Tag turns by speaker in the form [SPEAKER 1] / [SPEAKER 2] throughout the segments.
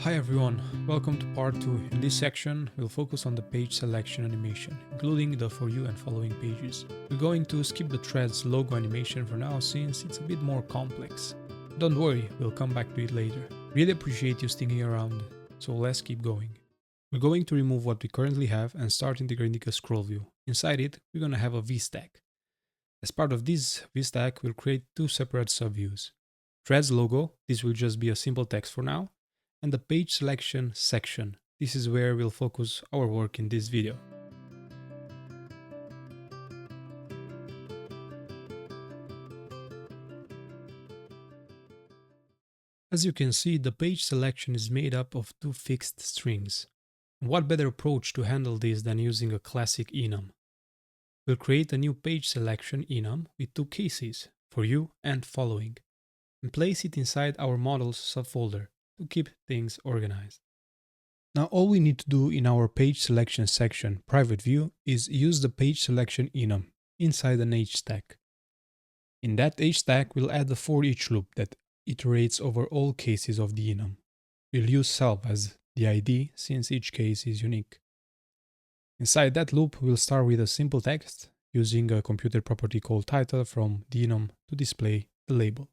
[SPEAKER 1] Hi everyone, welcome to part 2. In this section, we'll focus on the page selection animation, including the For You and following pages. We're going to skip the threads logo animation for now since it's a bit more complex. Don't worry, we'll come back to it later. Really appreciate you sticking around, so let's keep going. We're going to remove what we currently have and start integrating a scroll view. Inside it, we're going to have a VStack. As part of this VStack, we'll create two separate subviews. Threads logo, this will just be a simple text for now, and the page selection section. This is where we'll focus our work in this video. As you can see, the page selection is made up of two fixed strings. What better approach to handle this than using a classic enum? We'll create a new page selection enum with two cases, for you and following, and place it inside our models subfolder to keep things organized. Now all we need to do in our page selection section private view is use the page selection enum inside an H stack. In that H stack we'll add the for each loop that iterates over all cases of the enum. We'll use self as the ID since each case is unique. Inside that loop we'll start with a simple text using a computed property called title from the enum to display the label.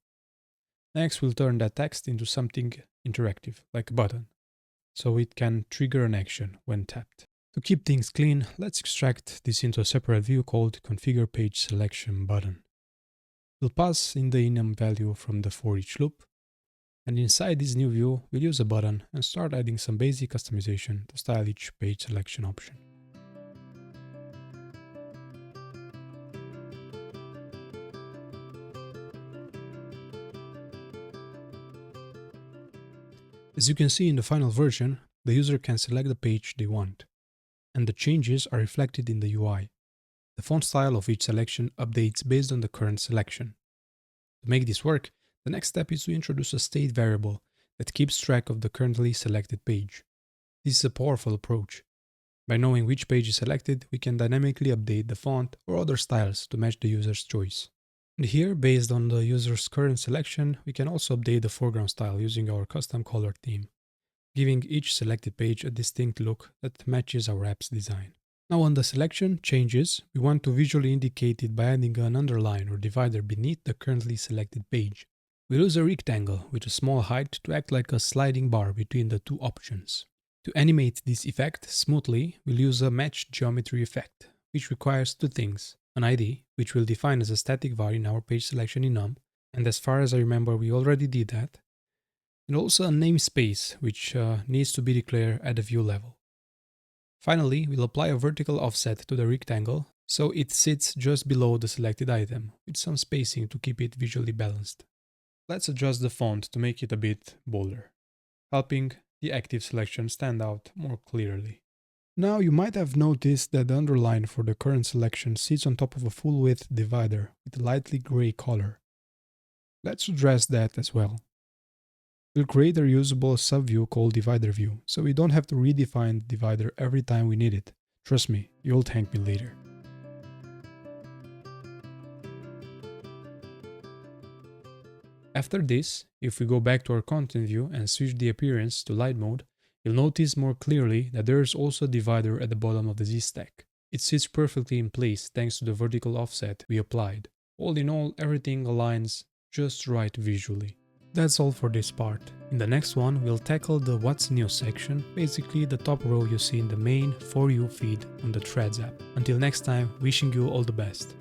[SPEAKER 1] Next we'll turn that text into something interactive, like a button, so it can trigger an action when tapped. To keep things clean, let's extract this into a separate view called ConfigurePageSelectionButton. We'll pass in the enum value from the for each loop, and inside this new view we'll use a button and start adding some basic customization to style each page selection option. As you can see in the final version, the user can select the page they want, and the changes are reflected in the UI. The font style of each selection updates based on the current selection. To make this work, the next step is to introduce a state variable that keeps track of the currently selected page. This is a powerful approach. By knowing which page is selected, we can dynamically update the font or other styles to match the user's choice. And here, based on the user's current selection, we can also update the foreground style using our custom color theme, giving each selected page a distinct look that matches our app's design. Now on the selection changes, we want to visually indicate it by adding an underline or divider beneath the currently selected page. We'll use a rectangle with a small height to act like a sliding bar between the two options. To animate this effect smoothly, we'll use a MatchedGeometryEffect, which requires two things. An ID, which we'll define as a static var in our page selection enum, and as far as I remember we already did that, and also a namespace, which needs to be declared at the view level. Finally, we'll apply a vertical offset to the rectangle, so it sits just below the selected item, with some spacing to keep it visually balanced. Let's adjust the font to make it a bit bolder, helping the active selection stand out more clearly. Now you might have noticed that the underline for the current selection sits on top of a full-width divider with a lightly gray color. Let's address that as well. We'll create a reusable subview called DividerView, so we don't have to redefine the divider every time we need it. Trust me, you'll thank me later. After this, if we go back to our content view and switch the appearance to light mode, you'll notice more clearly that there is also a divider at the bottom of the Z stack. It sits perfectly in place thanks to the vertical offset we applied. All in all, everything aligns just right visually. That's all for this part. In the next one, we'll tackle the What's New section, basically the top row you see in the main For You feed on the Threads app. Until next time, wishing you all the best.